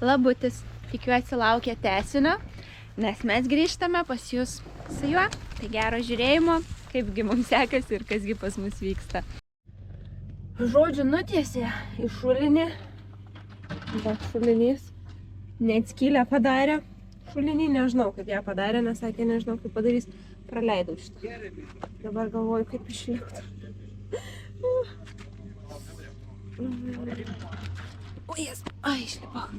Labutis. Tikiuosi laukia tęsinio, nes mes grįžtame pas jūs su juo. Tai gero žiūrėjimo, kaipgi mums sekasi ir kasgi pas mus vyksta. Žodžiu, nutiesė į šulinį. Va, šulinys. Net skylę padarė. Šulinį nežinau, kaip ją padarė, nes sakė, nežinau, kaip padarys. Praleidau šitą. Dabar galvoju, kaip išlipti. O, jas. Ai, išlipau.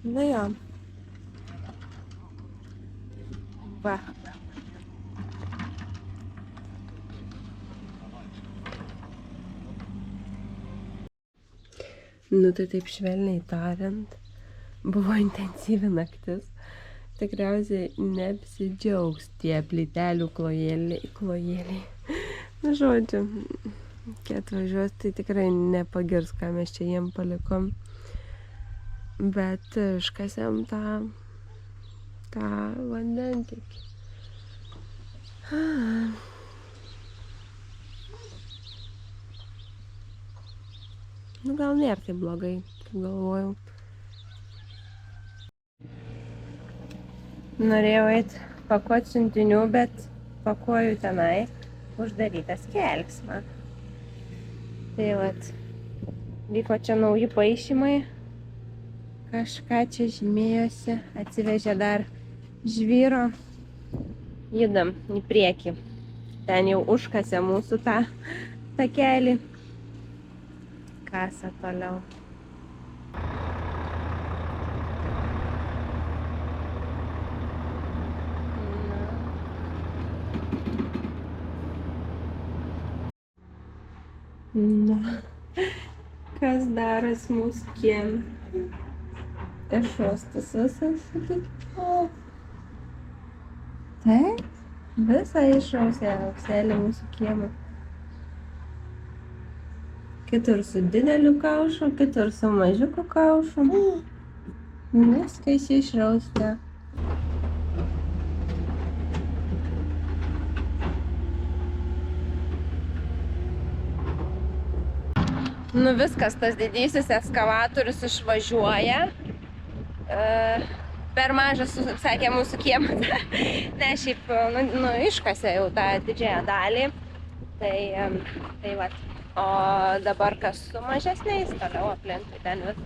Na jo. Va. Nu tai taip švelniai tariant, buvo intensyvi naktis. Tikriausiai neapsidžiaugs tie plytelių klojėliai. Nu žodžiu, kai atvažiuos, tai tikrai nepagirs, ką mes čia jiem palikom. Bet iškasėm tą vandentekį. Nu gal nėra taip blogai, kaip galvojau. Norėjau eiti pakuoti siuntinių, bet pakuoju tenai uždarytas kelias man. Tai vat, vyko čia nauji paišymai. Kažką čia žymėjosi, atsivežė dar žvyro. Judam į priekį. Ten jau užkasė mūsų tą takelį. Kasa toliau. Na, kas daras mūsų kieme? Išrostas visas, sakyk. Taip, visą išrausė aukselį mūsų kiemą. Kitur su dideliu kaušu, kitur su mažiuku kaušu. Viskas išrausė. Nu viskas, tas didysis ekskavatorius išvažiuoja. Per mažas, sakė, mūsų kiemas. Ne, šiaip, iškasė jau tą didžiąją dalį. Tai vat. O dabar kas su mažesniais, toliau aplinkui ten vis.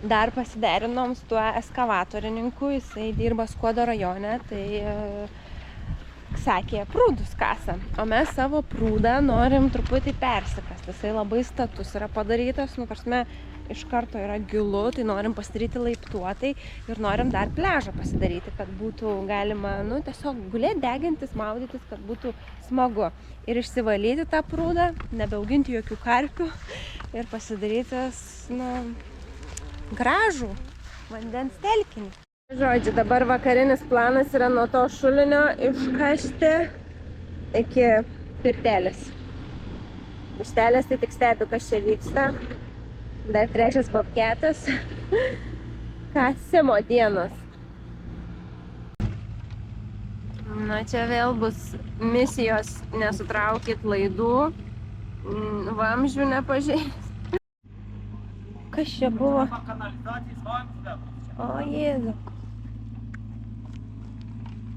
Dar pasiderinom su tuo ekskavatorininku, jisai dirba Skuodo rajone, tai sakė, prūdus kasa. O mes savo prūdą norim truputį persikasti. Jisai labai status yra padarytas, prasme, iš karto yra gilu, tai norim pasidaryti laiptuotai ir norim dar pliažą pasidaryti, kad būtų galima, tiesiog gulėti, degintis, maudytis, kad būtų smagu. Ir išsivalyti tą prūdą, nebeauginti jokių karpių ir pasidaryti, gražų vandens telkinį. Žodžiu, dabar vakarinis planas yra nuo to šulinio iškasti iki pirtelės. Pirtelės tai tik stebiu, kas čia vyksta. Dar trečias bobketas. Kasimo dienos. Na, čia vėl bus misijos nesutraukit laidų, vamzdžių nepažeist. Kas čia buvo? O, Jėzu.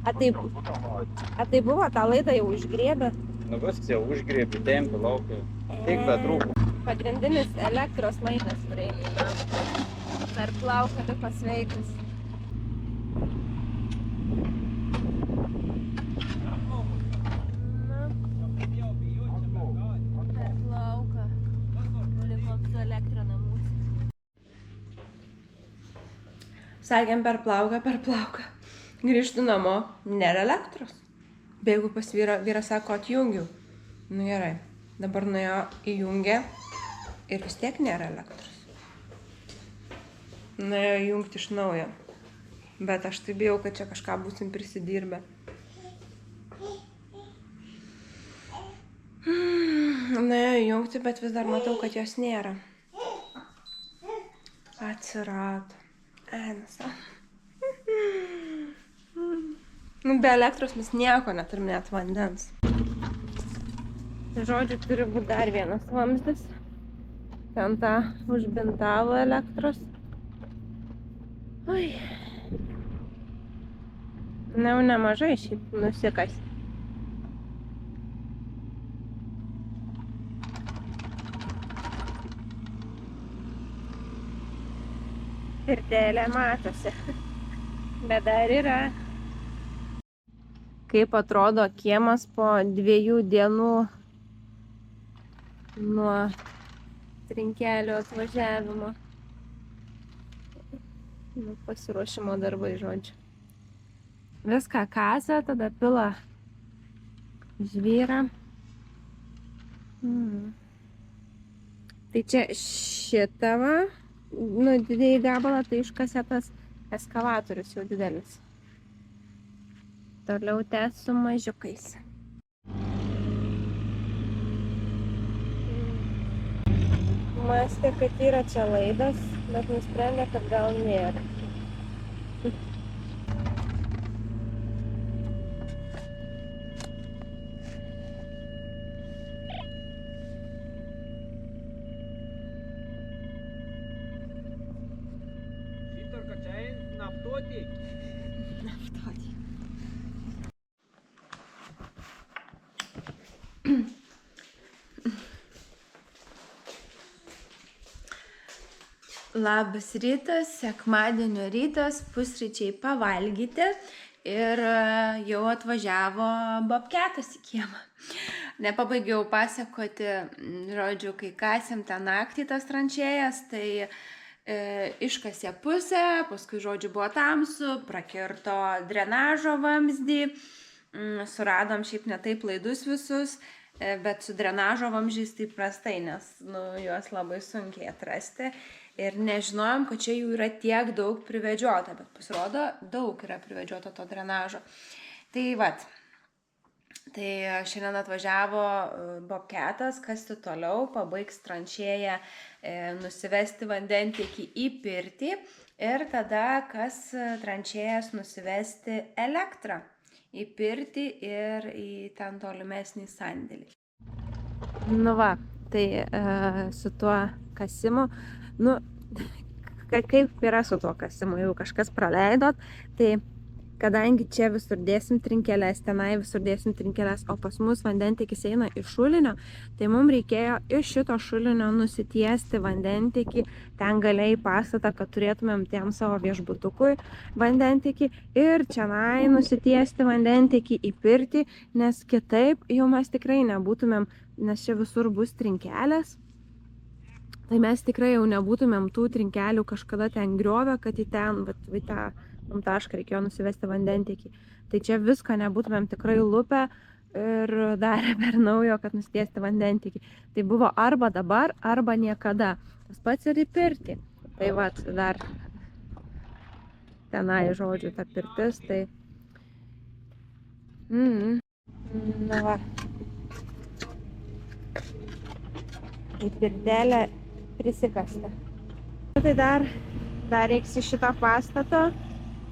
A tai buvo tą laidą jau užgriebę? Nu viskas jau užgriebė, tempė, laukė. Tik be trūko. Pagrindinis elektros laidas prieina. Per plauką liko sveikas. Per plauką. Likom su elektra namus. Sakėm per plauką. Grįžtu namo, nėra elektros. Bėgu pas vyrą, vyras sako, atjungiau. Nu gerai, dabar nuėjo įjungė. Ir vis tiek nėra elektros. Nuėjo jungti iš naujo. Bet aš tai bijau, kad čia kažką būsim prisidirbę. Nuėjo jungti, bet vis dar matau, kad jos nėra. Atsirado. Ensa. Be elektros mes nieko neturim, net vandens. Žodžiu, turi būti dar vienas vamzdis. Ten tą užbintavo elektros. Ui. Na, jau nemažai šiaip nusikas. Pirtelė matosi. Bet dar yra. Kaip atrodo kiemas po 2 dienų nuo trinkelio atvažiavimo. Nu, pasiruošimo darbai, žodžiu. Viską kasa, tada pila žvyrą. Tai čia šitą va, nu, didėjai gabalą, tai iškasė tas eskavatorius jau didelis. Toliau tęs su mažiukais. Mąstė, kad yra čia laidas, bet nusprendė, kad gal nėra. Šitor, kad čia naftotį. Labas rytas, sekmadienio rytas, pusryčiai pavalgyti ir jau atvažiavo bobketas į kiemą. Nepabaigiau pasakoti, žodžiu, kai kasėm tą naktį tas tranšėjas, tai iškasė pusę, paskui, žodžiu, buvo tamsu, prakirto drenažo vamzdį, suradom šiaip ne taip laidus visus, bet su drenažo vamzdžiais tai prastai, nes juos labai sunkiai atrasti. Ir nežinojom, kad čia jų yra tiek daug privedžiota, bet pasirodo, daug yra privedžiota to drenažo. Tai vat, tai šiandien atvažiavo bobketas kasti toliau, pabaigs tranšėją, nusivesti vandentiekį į pirtį ir tada kas tranšėjas nusivesti elektrą į pirtį ir į ten tolimesnį sandėlį. Nu va, tai su tuo kasimu, nu, kaip yra su tuo kasimu, jeigu kažkas praleidot, tai kadangi čia visur dėsim trinkeles, tenai visur dėsim trinkeles, o pas mus vandentiekis eina iš šulinio, tai mums reikėjo iš šito šulinio nusitiesti vandentiekį ten galiai pastatą, kad turėtumėm tiem savo viešbutukui vandentiekį ir čionai nusitiesti vandentiekį į pirtį, nes kitaip jau mes tikrai nebūtumėm, nes čia visur bus trinkelės. Tai mes tikrai jau nebūtumėm tų trinkelių kažkada ten griovę, kad į ten, į tą tašką reikėjo nusivesti vandentiekį. Tai čia visko nebūtumėm tikrai lupę ir darę per naujo, kad nusitiesti vandentiekį. Tai buvo arba dabar, arba niekada. Tas pats ir į pirtį. Tai vat, dar tenai, žodžiu, ta pirtis, tai... Na va. Į pirtelę prisikasti. Tai dar reiks iš šito pastato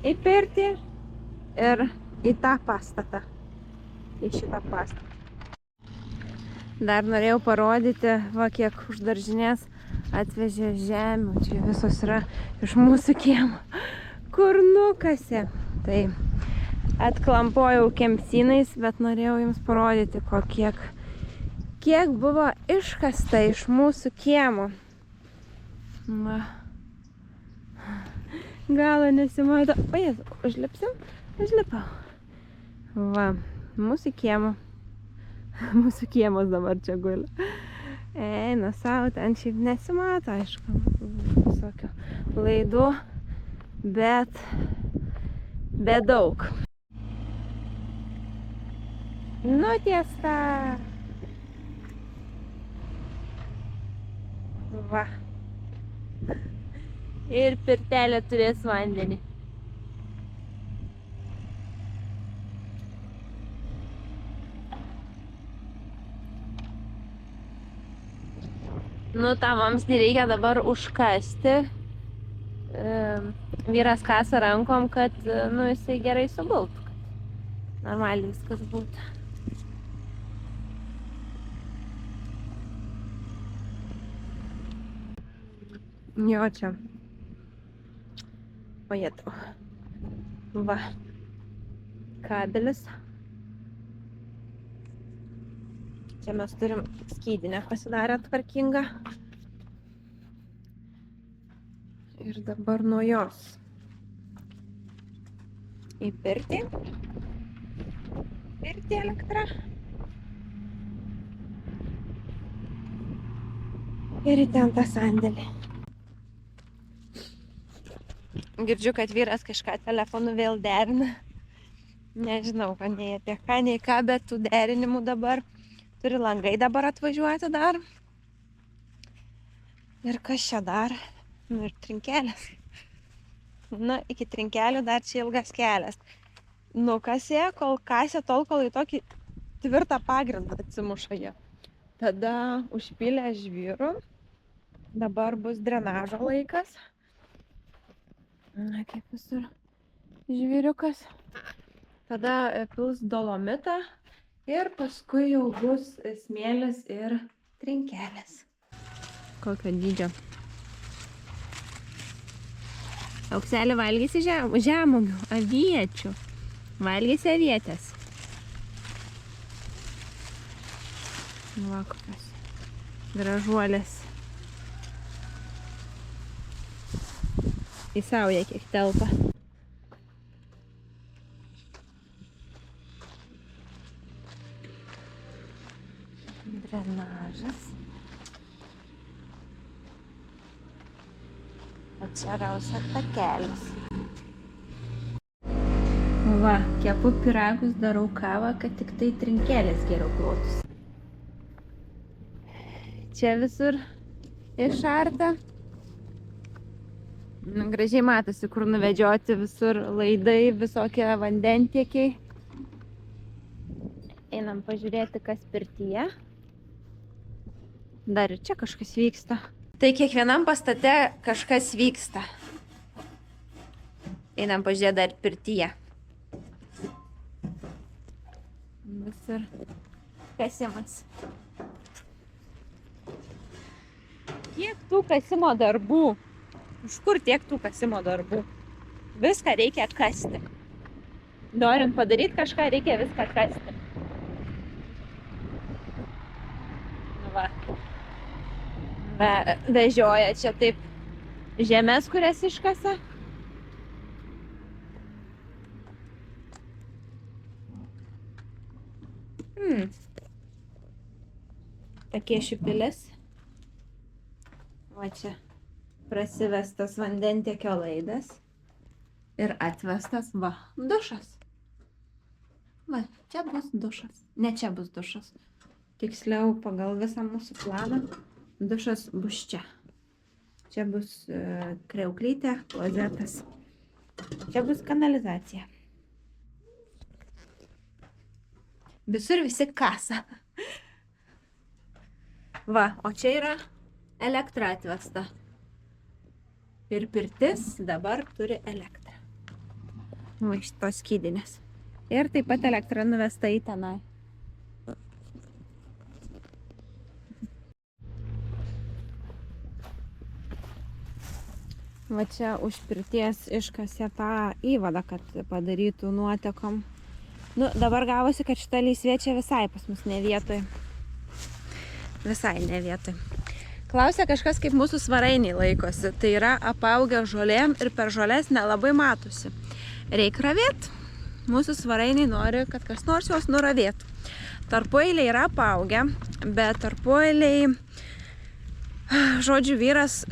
į pirtį ir į tą pastatą. Į šitą pastatą. Dar norėjau parodyti, va kiek uždaržinės atvežė žemių. Čia visos yra iš mūsų kiemo. Kur nukasė. Tai atklampojau kemsynais, bet norėjau jums parodyti, kiek buvo iškasta iš mūsų kiemo. Va. Galo nesimato. O Jėzu, užlipsim? Užlipau. Va, mūsų kiemo. Mūsų kiemas dabar čia guli. Eina savo, ten šiaip nesimato, aišku, visokių laidų, bet daug. Nutiesta. Va. Ir pirtelė turės vandenį. Nu, tą vamzdį reikia dabar užkasti. Vyras kasa rankom, kad jisai gerai sugultų. Normaliai viskas būtų. Jo, čia O jėtau. Va. Kabelis. Čia mes turim skydinę pasidarę tvarkingą. Ir dabar nuo jos į pirtį. Pirtį elektrą. Ir į ten tą sandėlį. Girdžiu, kad vyras kažką telefonu vėl derina. Nežinau, nei apie ką, nei ką, bet tų derinimų dabar. Turi langai dabar atvažiuoti dar. Ir kas čia dar? Nu ir trinkelės. Na, iki trinkelių dar čia ilgas kelias. Nukasė, kol kasė, tol, kol į tokį tvirtą pagrindą atsimuša jie. Tada užpylė žvyrų. Dabar bus drenažo laikas. Na, kaip visur žvyriukas. Tada pils dolomitą ir paskui jau bus smėlis ir trinkelės. Kokio dydžio? Aukselį valgysi žemuogių, aviečių. Valgysi avietės. Va, kokios gražuolės. Į saują kiek telpa. Drenažas. O čia rausia takelis. Va, kepu pyragus, darau kavą, kad tik tai trinkelės geriau klotus. Čia visur išarta. Gražiai matosi, kur nuvedžioti visur laidai, visokie vandentiekiai. Einam pažiūrėti, kas pirtyje. Dar ir čia kažkas vyksta. Tai kiekvienam pastate kažkas vyksta. Einam pažiūrėti dar pirtyje. Visur kasimas. Kiek tų kasimo darbų? Iš kur tiek tų kasimo darbų? Viską reikia kasti. Norint padaryti kažką, reikia viską kasti. Va. Vežioja čia taip žemės, kurias iškasa. Tokie šipilis. Va čia prasivestas vandentiekio laidas ir atvestas, va, dušas. Va, čia bus dušas. Ne, čia bus dušas. Tiksliau, pagal visą mūsų planą, dušas bus čia. Čia bus kriauklytė, klozetas. Čia bus kanalizacija. Visur visi kasa. Va, o čia yra elektra atvesta. Ir pirtis dabar turi elektrą. Va, šitos skydinės. Ir taip pat elektra nuvesta į tenai. Va čia už pirties iškasė tą įvadą, kad padarytų nuotekom. Nu, dabar gavosi, kad šita lysvė čia visai pas mus ne vietoj. Visai ne vietoj. Klausia kažkas, kaip mūsų svarainiai laikosi. Tai yra apaugę žolėm ir per žolės nelabai matosi. Reik ravėt. Mūsų svarainiai nori, kad kas nors juos nuravėtų. Tarpueiliai yra apaugę, bet tarpueiliai, žodžiu, vyras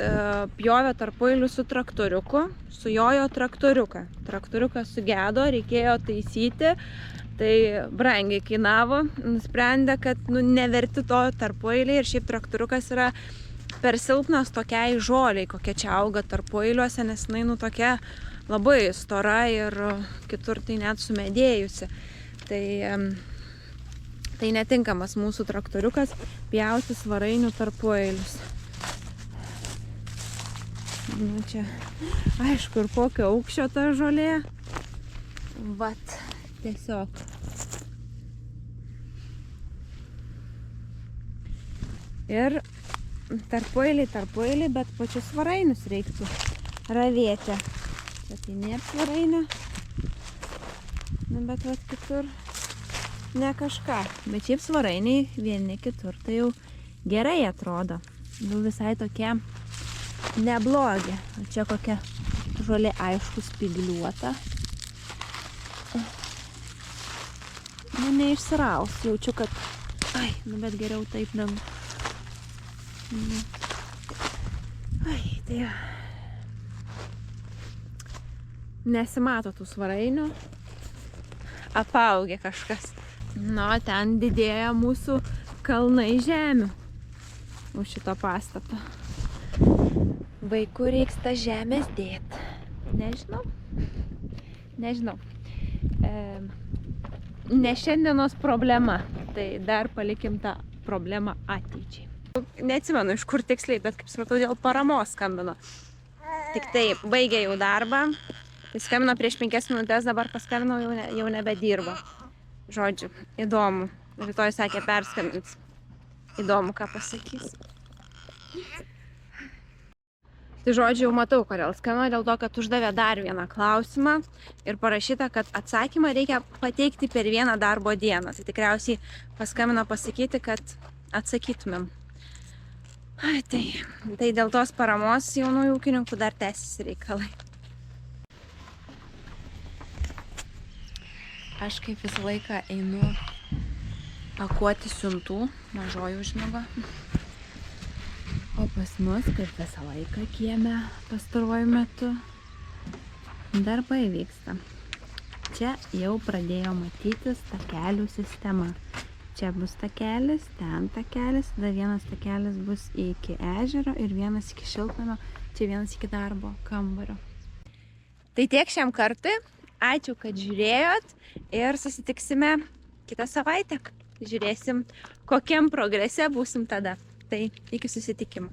pjovė tarpueilių su traktoriuku, sujojo traktoriuką. Traktoriukas sugedo, reikėjo taisyti. Tai brangiai kainavo, nusprendė, kad neverti to tarpueiliai ir šiaip traktoriukas yra per silpnas tokiai žoliai, kokia čia auga tarpueiliuose, nes jinai tokia labai stora ir kitur tai net sumedėjusi. Tai netinkamas mūsų traktoriukas pjauti svarainių tarpueilius. Nu čia, aišku, ir kokio aukščio ta žolė. Vat. Tiesiog. Ir tarpueiliai, bet pačius svarainius reiktų ravėti. Čia tai nėra svarainė. Nu, bet vat kitur ne kažką. Bet šiaip svarainiai vieni kitur tai jau gerai atrodo. Jau visai tokie neblogi. O čia kokia žolė aišku spygliuota. Nu, neišsiraus. Jaučiu, kad... Ai, nu bet geriau taip negu... Ai, tai... Nesimato tų svarainių. Apaugė kažkas. Nu, ten didėja mūsų kalnai žemių. Už šito pastato. Vaikų reiks tą žemės dėt. Nežinau. Nežinau. Ne šiandienos problema. Tai dar palikim tą problemą ateičiai. Neatsimenu, iš kur tiksliai, bet kaip supratau, dėl paramos skambino. Tik tai baigė jau darbą. Jis skambino prieš 5 minutės, dabar paskambino, jau nebedirba. Žodžiu, įdomu. Rytoj sakė perskambins. Įdomu, ką pasakys. Tai žodžiu, jau matau, kodėl skambino, dėl to, kad uždavė dar vieną klausimą ir parašyta, kad atsakymą reikia pateikti per vieną darbo dieną. Tai tikriausiai paskambino pasakyti, kad atsakytumėm. Ai, tai dėl tos paramos jaunųjų ūkininkų dar tęsiasi reikalai. Aš kaip visą laiką einu pakuoti siuntų, mažoji užmigo. O pas mus, kaip visą laiką kieme pastaruoju metu, darbai vyksta. Čia jau pradėjo matytis takelių sistema. Čia bus takelis, ten takelis, tada vienas takelis bus iki ežero ir vienas iki šiltnamio, čia vienas iki darbo kambario. Tai tiek šiam kartui. Ačiū, kad žiūrėjot ir susitiksime kitą savaitę. Žiūrėsim, kokiam progrese būsim tada. Tai iki susitikimo.